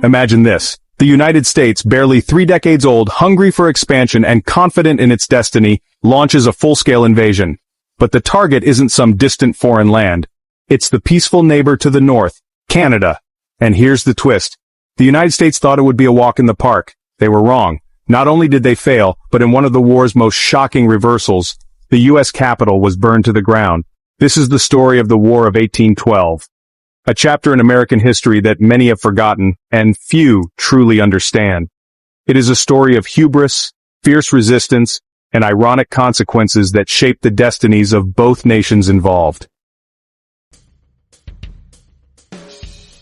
Imagine this. The United States, barely 3 decades old, hungry for expansion and confident in its destiny, launches a full-scale invasion. But the target isn't some distant foreign land. It's the peaceful neighbor to the north, Canada. And here's the twist. The United States thought it would be a walk in the park. They were wrong. Not only did they fail, but in one of the war's most shocking reversals, the U.S. Capitol was burned to the ground. This is the story of the War of 1812. A chapter in American history that many have forgotten, and few truly understand. It is a story of hubris, fierce resistance, and ironic consequences that shaped the destinies of both nations involved.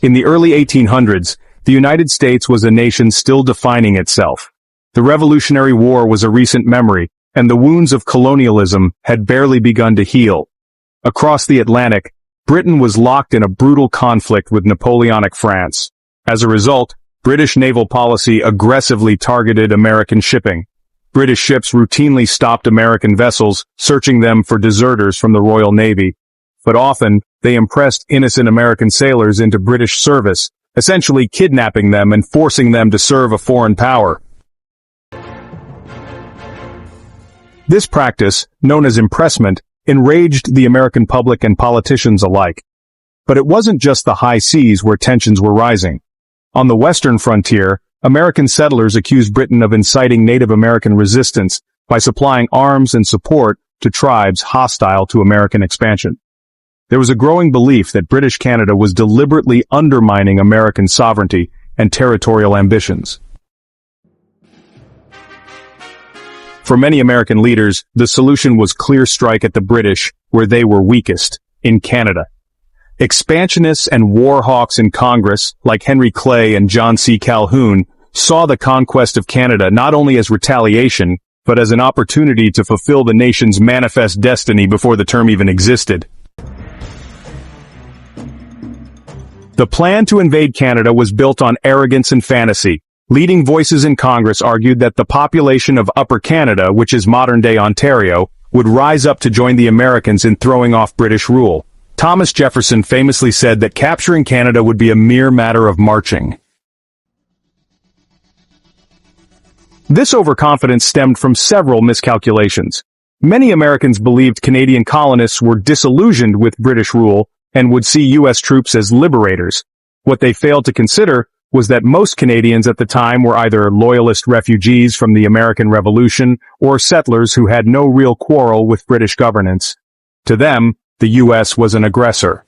In the early 1800s, the United States was a nation still defining itself. The Revolutionary War was a recent memory, and the wounds of colonialism had barely begun to heal. Across the Atlantic, Britain was locked in a brutal conflict with Napoleonic France. As a result, British naval policy aggressively targeted American shipping. British ships routinely stopped American vessels, searching them for deserters from the Royal Navy. But often, they impressed innocent American sailors into British service, essentially kidnapping them and forcing them to serve a foreign power. This practice, known as impressment, enraged the American public and politicians alike. But it wasn't just the high seas where tensions were rising. On the western frontier, American settlers accused Britain of inciting Native American resistance by supplying arms and support to tribes hostile to American expansion. There was a growing belief that British Canada was deliberately undermining American sovereignty and territorial ambitions. For many American leaders, the solution was clear strike at the British, where they were weakest, in Canada. Expansionists and war hawks in Congress, like Henry Clay and John C. Calhoun, saw the conquest of Canada not only as retaliation, but as an opportunity to fulfill the nation's manifest destiny before the term even existed. The plan to invade Canada was built on arrogance and fantasy. Leading voices in Congress argued that the population of Upper Canada, which is modern-day Ontario, would rise up to join the Americans in throwing off British rule. Thomas Jefferson famously said that capturing Canada would be a mere matter of marching. This overconfidence stemmed from several miscalculations. Many Americans believed Canadian colonists were disillusioned with British rule and would see U.S. troops as liberators. What they failed to consider was that most Canadians at the time were either loyalist refugees from the American Revolution or settlers who had no real quarrel with British governance. To them, the U.S. was an aggressor.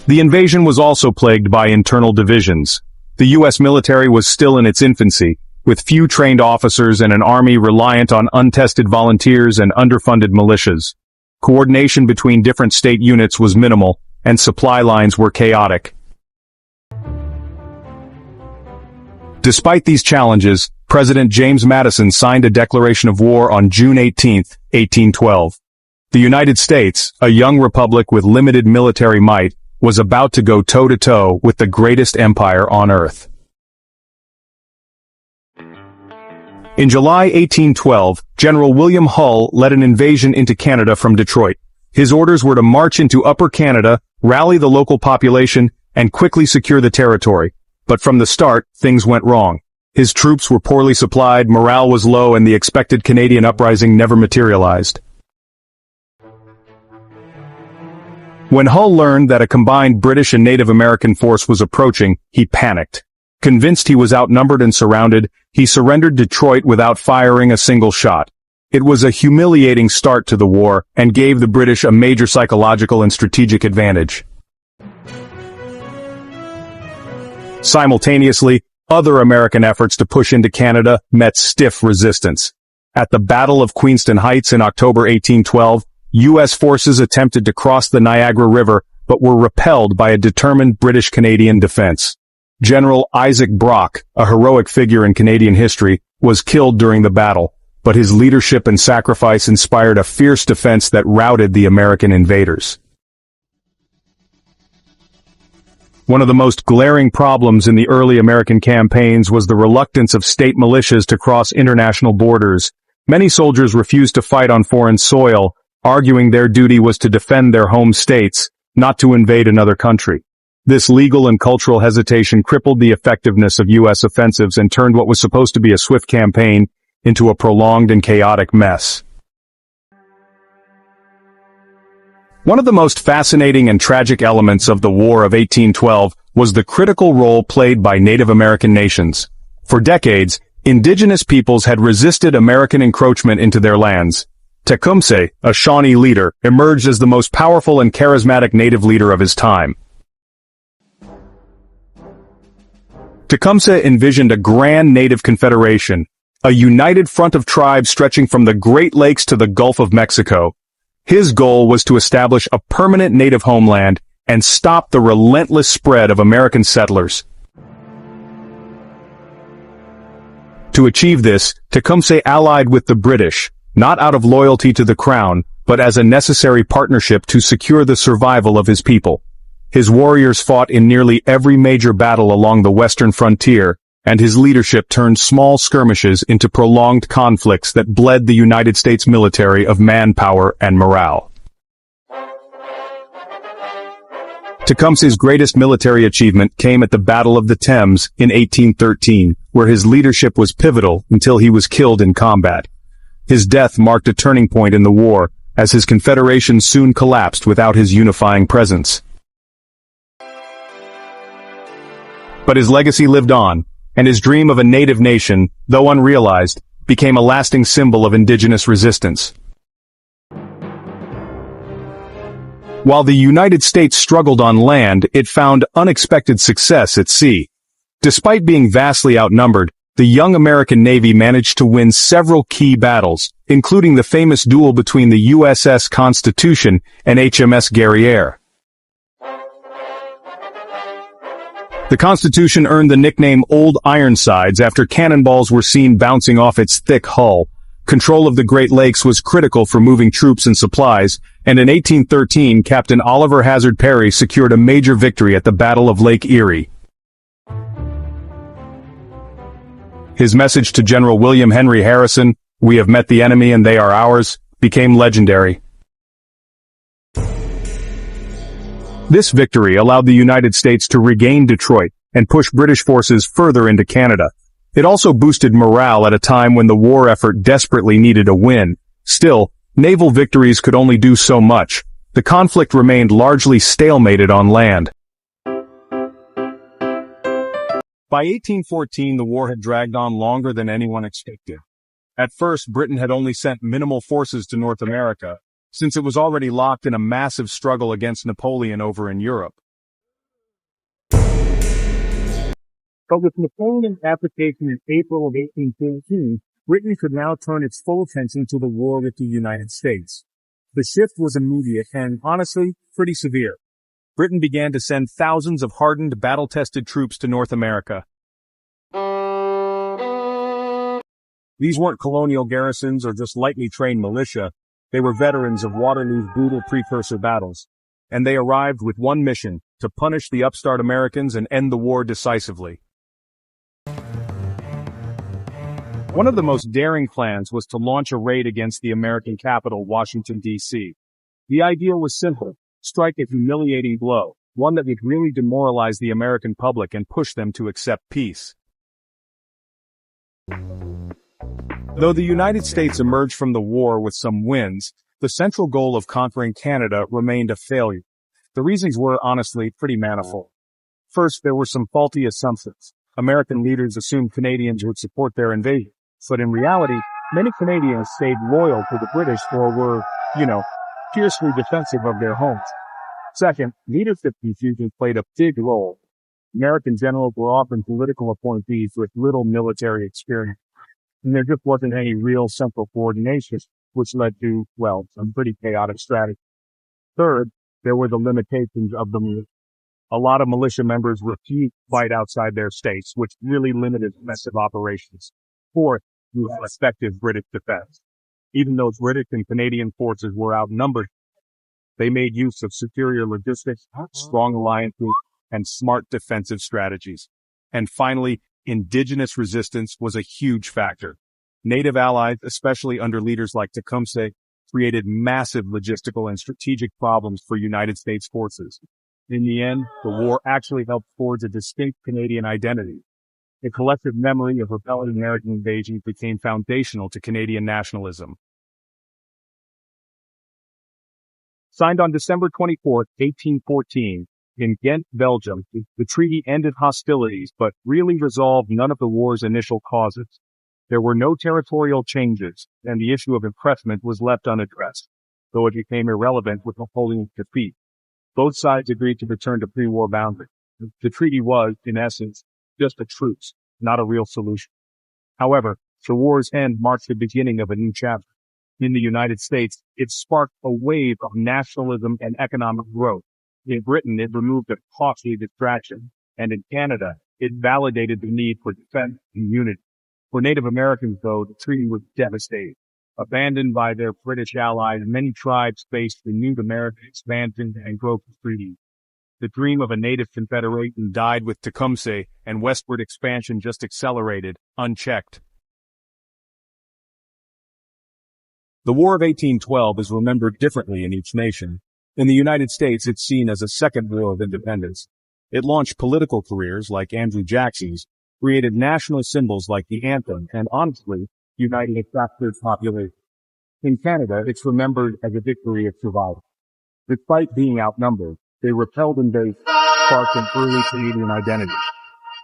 The invasion was also plagued by internal divisions. The U.S. military was still in its infancy, with few trained officers and an army reliant on untested volunteers and underfunded militias. Coordination between different state units was minimal, and supply lines were chaotic. Despite these challenges, President James Madison signed a declaration of war on June 18, 1812. The United States, a young republic with limited military might, was about to go toe-to-toe with the greatest empire on earth. In July 1812, General William Hull led an invasion into Canada from Detroit. His orders were to march into Upper Canada, rally the local population, and quickly secure the territory. But from the start, things went wrong. His troops were poorly supplied, morale was low, and the expected Canadian uprising never materialized. When Hull learned that a combined British and Native American force was approaching, he panicked. Convinced he was outnumbered and surrounded, he surrendered Detroit without firing a single shot. It was a humiliating start to the war and gave the British a major psychological and strategic advantage. Simultaneously, other American efforts to push into Canada met stiff resistance. At the Battle of Queenston Heights in October 1812, U.S. forces attempted to cross the Niagara River but were repelled by a determined British-Canadian defense. General Isaac Brock, a heroic figure in Canadian history, was killed during the battle, but his leadership and sacrifice inspired a fierce defense that routed the American invaders. One of the most glaring problems in the early American campaigns was the reluctance of state militias to cross international borders. Many soldiers refused to fight on foreign soil, arguing their duty was to defend their home states, not to invade another country. This legal and cultural hesitation crippled the effectiveness of U.S. offensives and turned what was supposed to be a swift campaign into a prolonged and chaotic mess. One of the most fascinating and tragic elements of the War of 1812 was the critical role played by Native American nations. For decades, indigenous peoples had resisted American encroachment into their lands. Tecumseh, a Shawnee leader, emerged as the most powerful and charismatic native leader of his time. Tecumseh envisioned a grand native confederation, a united front of tribes stretching from the Great Lakes to the Gulf of Mexico. His goal was to establish a permanent native homeland and stop the relentless spread of American settlers. To achieve this, Tecumseh allied with the British, not out of loyalty to the crown, but as a necessary partnership to secure the survival of his people. His warriors fought in nearly every major battle along the western frontier, and his leadership turned small skirmishes into prolonged conflicts that bled the United States military of manpower and morale. Tecumseh's greatest military achievement came at the Battle of the Thames in 1813, where his leadership was pivotal until he was killed in combat. His death marked a turning point in the war, as his confederation soon collapsed without his unifying presence. But his legacy lived on, and his dream of a native nation, though unrealized, became a lasting symbol of indigenous resistance. While the United States struggled on land, it found unexpected success at sea. Despite being vastly outnumbered, the young American Navy managed to win several key battles, including the famous duel between the USS Constitution and HMS Guerriere. The Constitution earned the nickname Old Ironsides after cannonballs were seen bouncing off its thick hull. Control of the Great Lakes was critical for moving troops and supplies, and in 1813 Captain Oliver Hazard Perry secured a major victory at the Battle of Lake Erie. His message to General William Henry Harrison, "We have met the enemy and they are ours," became legendary. This victory allowed the United States to regain Detroit and push British forces further into Canada. It also boosted morale at a time when the war effort desperately needed a win. Still, naval victories could only do so much. The conflict remained largely stalemated on land. By 1814, the war had dragged on longer than anyone expected. At first, Britain had only sent minimal forces to North America, since it was already locked in a massive struggle against Napoleon over in Europe. But with Napoleon's abdication in April of 1814, Britain could now turn its full attention to the war with the United States. The shift was immediate and, honestly, pretty severe. Britain began to send thousands of hardened, battle-tested troops to North America. These weren't colonial garrisons or just lightly trained militia. They were veterans of Waterloo's brutal precursor battles. And they arrived with one mission: to punish the upstart Americans and end the war decisively. One of the most daring plans was to launch a raid against the American capital, Washington, D.C. The idea was simple: strike a humiliating blow, one that would really demoralize the American public and push them to accept peace. Though the United States emerged from the war with some wins, the central goal of conquering Canada remained a failure. The reasons were, honestly, pretty manifold. First, there were some faulty assumptions. American leaders assumed Canadians would support their invasion, but in reality, many Canadians stayed loyal to the British or were, fiercely defensive of their homes. Second, leadership confusion played a big role. American generals were often political appointees with little military experience, and there just wasn't any real central coordination, which led to, some pretty chaotic strategy. Third, there were the limitations of the militia. A lot of militia members refused to fight outside their states, which really limited offensive operations. Fourth, you had effective British defense. Even though British and Canadian forces were outnumbered, they made use of superior logistics, strong alliances, and smart defensive strategies. And finally, indigenous resistance was a huge factor. Native allies, especially under leaders like Tecumseh, created massive logistical and strategic problems for United States forces. In the end, the war actually helped forge a distinct Canadian identity. The collective memory of rebelling American invasion became foundational to Canadian nationalism. Signed on December 24, 1814, in Ghent, Belgium, the treaty ended hostilities but really resolved none of the war's initial causes. There were no territorial changes, and the issue of impressment was left unaddressed, though it became irrelevant with Napoleon's defeat. Both sides agreed to return to pre-war boundaries. The treaty was, in essence, just a truce, not a real solution. However, the war's end marked the beginning of a new chapter. In the United States, it sparked a wave of nationalism and economic growth. In Britain, it removed a costly distraction, and in Canada, it validated the need for defense and unity. For Native Americans, though, the treaty was devastating. Abandoned by their British allies, many tribes faced renewed American expansion and growth treaties. The dream of a native confederation died with Tecumseh, and westward expansion just accelerated, unchecked. The War of 1812 is remembered differently in each nation. In the United States, it's seen as a second war of independence. It launched political careers like Andrew Jackson's, created national symbols like the anthem, and honestly, united a fractured population. In Canada, it's remembered as a victory of survival. Despite being outnumbered, they repelled invaders, sparked an early Canadian identity.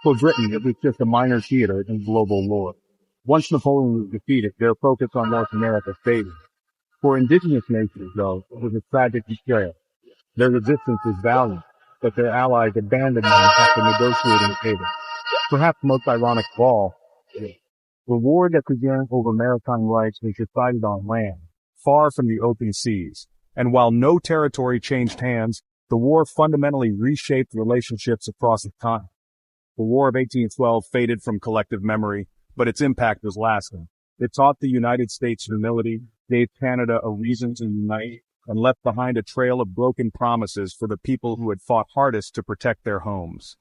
For Britain, it was just a minor theater in global war. Once Napoleon was defeated, their focus on North America faded. For indigenous nations, though, it was a tragic betrayal. Their resistance was valiant, but their allies abandoned them after negotiating a table. Perhaps most ironic of all, the war that began over maritime rights was decided on land, far from the open seas. And while no territory changed hands, the war fundamentally reshaped relationships across the continent. The War of 1812 faded from collective memory, but its impact was lasting. It taught the United States humility, gave Canada a reason to unite, and left behind a trail of broken promises for the people who had fought hardest to protect their homes.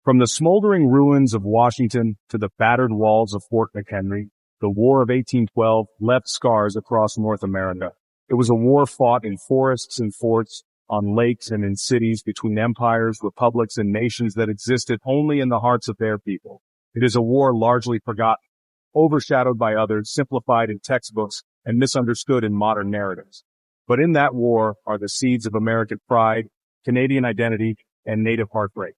From the smoldering ruins of Washington to the battered walls of Fort McHenry, the War of 1812 left scars across North America. It was a war fought in forests and forts, on lakes and in cities, between empires, republics, and nations that existed only in the hearts of their people. It is a war largely forgotten, overshadowed by others, simplified in textbooks, and misunderstood in modern narratives. But in that war are the seeds of American pride, Canadian identity, and Native heartbreak.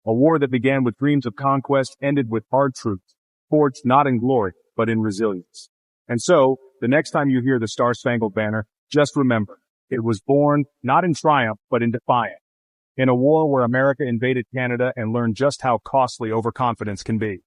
A war that began with dreams of conquest ended with hard truth, forged not in glory, but in resilience. And so, the next time you hear the Star-Spangled Banner, just remember, it was born not in triumph, but in defiance. In a war where America invaded Canada and learned just how costly overconfidence can be.